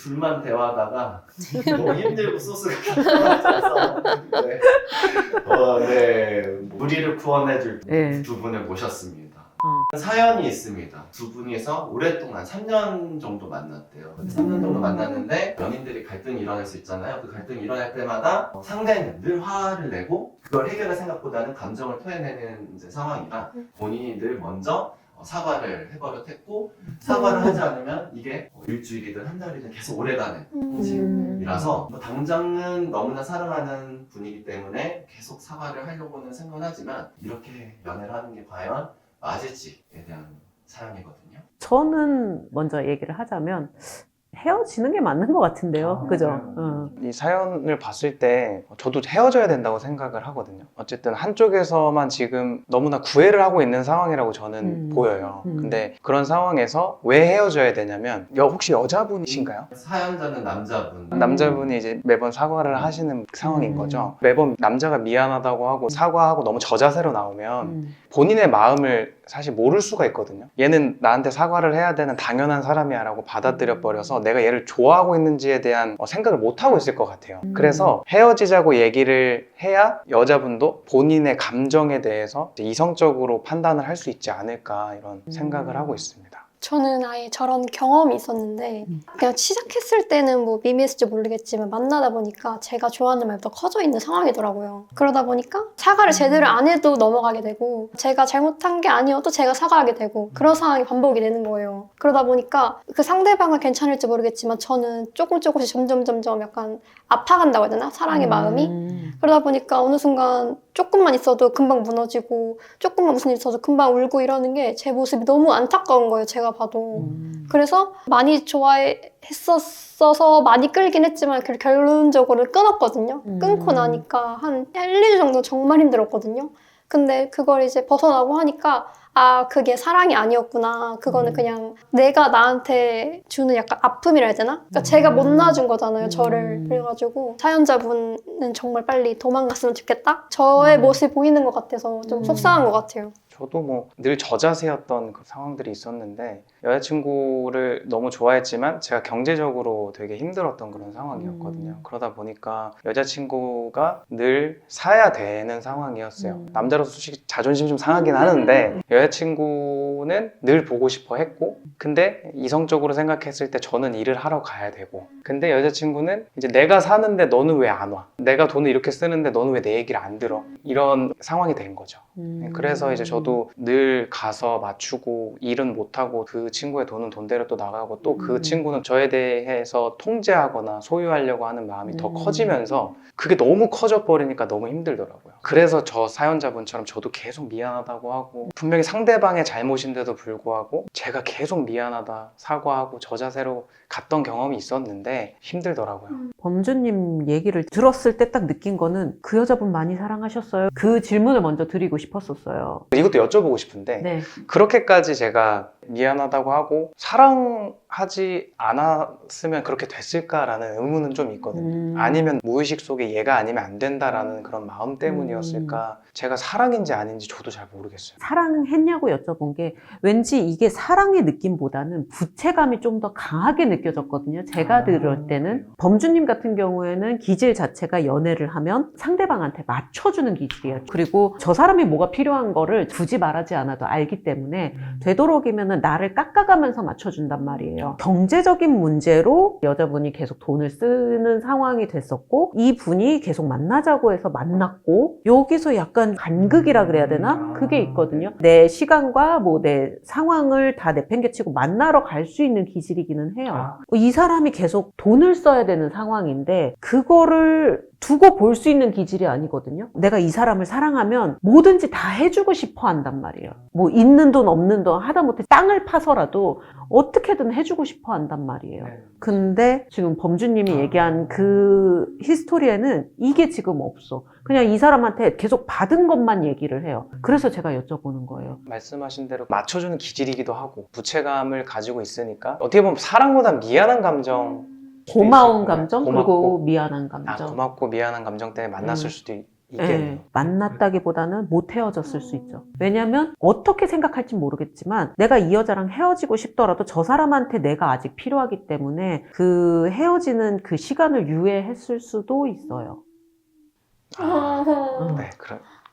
둘만 대화하다가 너무 힘들고 소스가 떨어져서 네, 무리를 구원해줄 네. 두 분을 모셨습니다. 사연이 있습니다. 두 분이서 오랫동안 3년 정도 만났대요. 3년 정도 만났는데 연인들이 갈등이 일어날 수 있잖아요. 그 갈등이 일어날 때마다 상대는 늘 화를 내고 그걸 해결할 생각보다는 감정을 토해내는 이제 상황이라 본인이 늘 먼저 사과를 해버릇했고 사과를 하지 않으면 이게 일주일이든 한 달이든 계속 오래가는 일이라서 뭐 당장은 너무나 사랑하는 분이기 때문에 계속 사과를 하려고는 생각하지만 이렇게 연애를 하는 게 과연 맞을지에 대한 사연이거든요. 저는 먼저 얘기를 하자면 헤어지는 게 맞는 것 같은데요. 그죠? 이 사연을 봤을 때 저도 헤어져야 된다고 생각을 하거든요. 어쨌든 한쪽에서만 지금 너무나 구애를 하고 있는 상황이라고 저는 보여요. 근데 그런 상황에서 왜 헤어져야 되냐면 혹시 여자분이신가요? 사연자는 남자분. 남자분이 이제 매번 사과를 하시는 상황인 거죠. 매번 남자가 미안하다고 하고 사과하고 너무 저자세로 나오면 본인의 마음을 사실 모를 수가 있거든요. 얘는 나한테 사과를 해야 되는 당연한 사람이야 라고 받아들여 버려서 내가 얘를 좋아하고 있는지에 대한 생각을 못하고 있을 것 같아요. 그래서 헤어지자고 얘기를 해야 여자분도 본인의 감정에 대해서 이성적으로 판단을 할 수 있지 않을까 이런 생각을 하고 있습니다. 저는 아예 저런 경험이 있었는데 그냥 시작했을 때는 뭐 미미했을지 모르겠지만 만나다 보니까 제가 좋아하는 말보다 커져 있는 상황이더라고요. 그러다 보니까 사과를 제대로 안 해도 넘어가게 되고 제가 잘못한 게 아니어도 제가 사과하게 되고 그런 상황이 반복이 되는 거예요. 그러다 보니까 그 상대방은 괜찮을지 모르겠지만 저는 조금씩 점점 약간 아파간다고 해야 되나? 사랑의 마음이? 그러다 보니까 어느 순간 조금만 있어도 금방 무너지고 조금만 무슨 일 있어도 금방 울고 이러는 게 제 모습이 너무 안타까운 거예요. 제가 봐도. 그래서 많이 좋아했었어서 많이 끌긴 했지만 결론적으로 끊었거든요. 끊고 나니까 한 1, 2주 정도 정말 힘들었거든요. 근데 그걸 이제 벗어나고 하니까 아, 그게 사랑이 아니었구나. 그거는 그냥 내가 나한테 주는 약간 아픔이라 해야 되나? 그러니까 제가 못 낳아준 거잖아요, 저를. 그래가지고 사연자분은 정말 빨리 도망갔으면 좋겠다? 저의 모습이 보이는 것 같아서 좀 속상한 것 같아요. 저도 뭐 늘 저자세였던 그 상황들이 있었는데 여자친구를 너무 좋아했지만 제가 경제적으로 되게 힘들었던 그런 상황이었거든요. 그러다 보니까 여자친구가 늘 사야 되는 상황이었어요. 남자로서 솔직히 자존심 좀 상하긴 하는데 여자친구는 늘 보고 싶어 했고 근데 이성적으로 생각했을 때 저는 일을 하러 가야 되고 근데 여자친구는 이제 내가 사는데 너는 왜 안 와? 내가 돈을 이렇게 쓰는데 너는 왜 내 얘기를 안 들어? 이런 상황이 된 거죠. 그래서 이제 저도 늘 가서 맞추고 일은 못하고 그 친구의 돈은 돈대로 또 나가고 또 그 친구는 저에 대해서 통제하거나 소유하려고 하는 마음이 더 커지면서 그게 너무 커져 버리니까 너무 힘들더라고요. 그래서 저 사연자분처럼 저도 계속 미안하다고 하고 분명히 상대방의 잘못인데도 불구하고 제가 계속 미안하다 사과하고 저 자세로 갔던 경험이 있었는데 힘들더라고요. 범주님 얘기를 들었을 때 딱 느낀 거는 그 여자분 많이 사랑하셨어요. 그 질문을 먼저 드리고 싶었었어요. 이것도 여쭤보고 싶은데 네. 그렇게까지 제가 미안하다고 하고 사랑하지 않았으면 그렇게 됐을까라는 의문은 좀 있거든요. 아니면 무의식 속에 얘가 아니면 안 된다라는 그런 마음 때문이었을까. 제가 사랑인지 아닌지 저도 잘 모르겠어요. 사랑했냐고 여쭤본 게 왠지 이게 사랑의 느낌보다는 부채감이 좀 더 강하게 느껴졌거든요. 제가 들을 때는. 범주님 같은 경우에는 기질 자체가 연애를 하면 상대방한테 맞춰주는 기질이에요. 그리고 저 사람이 뭐가 필요한 거를 굳이 말하지 않아도 알기 때문에 되도록이면 나를 깎아가면서 맞춰준단 말이에요. 경제적인 문제로 여자분이 계속 돈을 쓰는 상황이 됐었고 이 분이 계속 만나자고 해서 만났고 여기서 약간 간극이라 그래야 되나? 그게 있거든요. 내 시간과 뭐 내 상황을 다 내팽개치고 만나러 갈 수 있는 기질이기는 해요. 이 사람이 계속 돈을 써야 되는 상황인데 그거를 두고 볼 수 있는 기질이 아니거든요. 내가 이 사람을 사랑하면 뭐든지 다 해주고 싶어 한단 말이에요. 뭐 있는 돈 없는 돈 하다못해 땅을 파서라도 어떻게든 해주고 싶어 한단 말이에요. 근데 지금 범주님이 얘기한 그 히스토리에는 이게 지금 없어. 그냥 이 사람한테 계속 받은 것만 얘기를 해요. 그래서 제가 여쭤보는 거예요. 말씀하신 대로 맞춰주는 기질이기도 하고 부채감을 가지고 있으니까 어떻게 보면 사랑보다 미안한 감정 고마운 감정 그리고 미안한 감정. 고맙고 미안한 감정 때문에 만났을 수도 있겠네요. 만났다기보다는 못 헤어졌을 수 있죠. 왜냐면 어떻게 생각할지 모르겠지만 내가 이 여자랑 헤어지고 싶더라도 저 사람한테 내가 아직 필요하기 때문에 그 헤어지는 그 시간을 유예했을 수도 있어요. 네,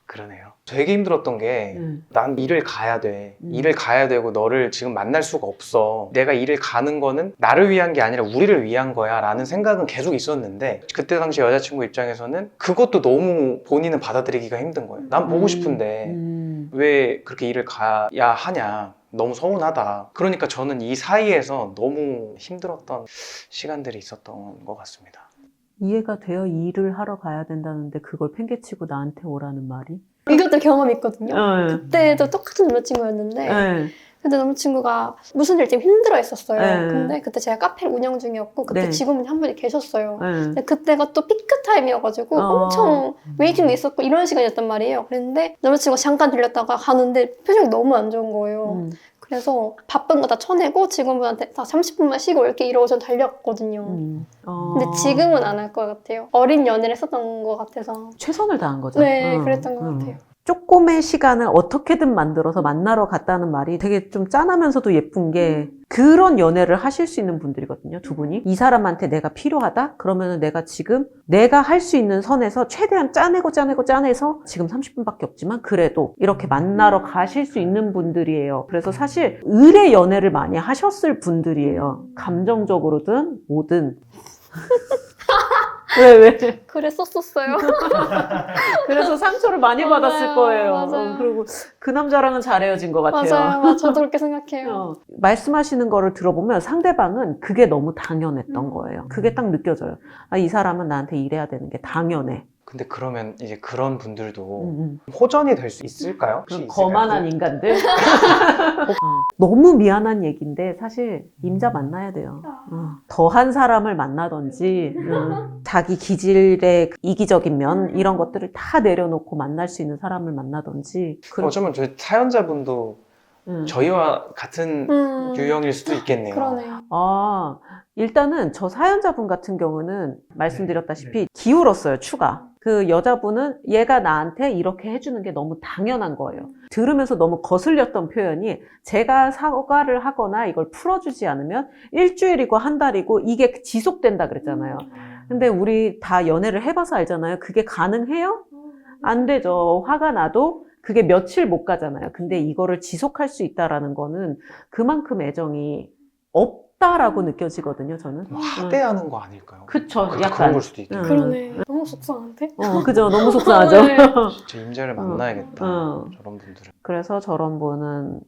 그러네요. 되게 힘들었던 게 난 일을 가야 돼. 음. 일을 가야 되고 너를 지금 만날 수가 없어. 내가 일을 가는 거는 나를 위한 게 아니라 우리를 위한 거야 라는 생각은 계속 있었는데 그때 당시 여자친구 입장에서는 그것도 너무 본인은 받아들이기가 힘든 거예요. 난 보고 싶은데 왜 그렇게 일을 가야 하냐. 너무 서운하다. 그러니까 저는 이 사이에서 너무 힘들었던 시간들이 있었던 것 같습니다. 이해가 돼요. 일을 하러 가야 된다는데 그걸 팽개치고 나한테 오라는 말이. 이것도 경험이 있거든요. 네. 그때도 똑같은 남자친구였는데 네. 근데 남자친구가 무슨 일 때문에 힘들어 했었어요. 네. 근데 그때 제가 카페를 운영 중이었고 그때 네. 직원분이 한 분이 계셨어요. 네. 근데 그때가 또 피크 타임이어가지고 엄청 웨이팅도 있었고 이런 시간이었단 말이에요. 그랬는데 남자친구가 잠깐 들렸다가 가는데 표정이 너무 안 좋은 거예요. 그래서 바쁜 거 다 쳐내고 직원분한테 다 30분만 쉬고 이렇게 이러고 전 달려갔거든요. 근데 지금은 안 할 것 같아요. 어린 연애를 했었던 것 같아서. 최선을 다한 거죠. 네, 그랬던 것 같아요. 조금의 시간을 어떻게든 만들어서 만나러 갔다는 말이 되게 좀 짠하면서도 예쁜 게 그런 연애를 하실 수 있는 분들이거든요, 두 분이. 이 사람한테 내가 필요하다? 그러면은 내가 지금 내가 할 수 있는 선에서 최대한 짜내서 지금 30분밖에 없지만 그래도 이렇게 만나러 가실 수 있는 분들이에요. 그래서 사실 의뢰 연애를 많이 하셨을 분들이에요. 감정적으로든 뭐든. 왜? 그랬었어요. 그래서 상처를 많이 맞아요, 받았을 거예요. 맞아요. 그리고 그 남자랑은 잘 헤어진 것 같아요. 맞아요. 저도 그렇게 생각해요. 말씀하시는 거를 들어보면 상대방은 그게 너무 당연했던 거예요. 그게 딱 느껴져요. 아, 이 사람은 나한테 이래야 되는 게 당연해. 근데 그러면 이제 그런 분들도 음. 호전이 될 수 있을까요? 혹시 그런 있을까요? 거만한 인간들. 너무 미안한 얘기인데 사실 임자 만나야 돼요. 더한 사람을 만나든지 자기 기질의 이기적인 면 이런 것들을 다 내려놓고 만날 수 있는 사람을 만나든지. 어쩌면 저희 사연자분도 저희와 같은 유형일 수도 있겠네요. 그러네요. 일단은 저 사연자분 같은 경우는 말씀드렸다시피 기울었어요, 추가. 그 여자분은 얘가 나한테 이렇게 해주는 게 너무 당연한 거예요. 들으면서 너무 거슬렸던 표현이 제가 사과를 하거나 이걸 풀어주지 않으면 일주일이고 한 달이고 이게 지속된다 그랬잖아요. 근데 우리 다 연애를 해봐서 알잖아요. 그게 가능해요? 안 되죠. 화가 나도 그게 며칠 못 가잖아요. 근데 이거를 지속할 수 있다라는 거는 그만큼 애정이 없다라고 느껴지거든요, 저는. 하대하는 거 아닐까요? 그쵸, 그런 약간. 걸 수도 있겠네요. 그러네. 너무 속상한데? 그죠. 너무 속상하죠. 네. 진짜 임자를 만나야겠다. 저런 분들은. 그래서 저런 분은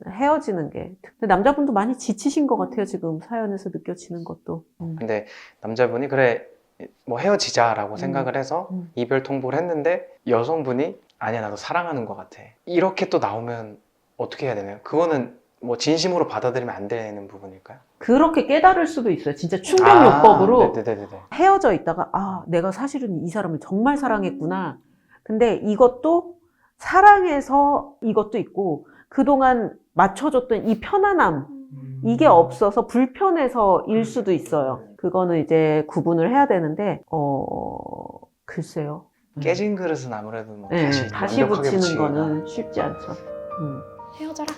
헤어지는 게. 근데 남자분도 많이 지치신 것 같아요, 지금 사연에서 느껴지는 것도. 근데 남자분이 그래 뭐 헤어지자라고 생각을 해서 이별 통보를 했는데 여성분이 아니야 나도 사랑하는 것 같아. 이렇게 또 나오면 어떻게 해야 되나요? 그거는 뭐 진심으로 받아들이면 안 되는 부분일까요? 그렇게 깨달을 수도 있어요. 진짜 충격요법으로 네네네. 헤어져 있다가 내가 사실은 이 사람을 정말 사랑했구나. 근데 이것도 사랑해서 이것도 있고 그동안 맞춰줬던 이 편안함 이게 없어서 불편해서일 수도 있어요. 그거는 이제 구분을 해야 되는데 글쎄요. 깨진 그릇은 아무래도 뭐 네, 다시 다시 완벽하게 붙이는 붙이기가 거는 쉽지 않죠. 헤어져라.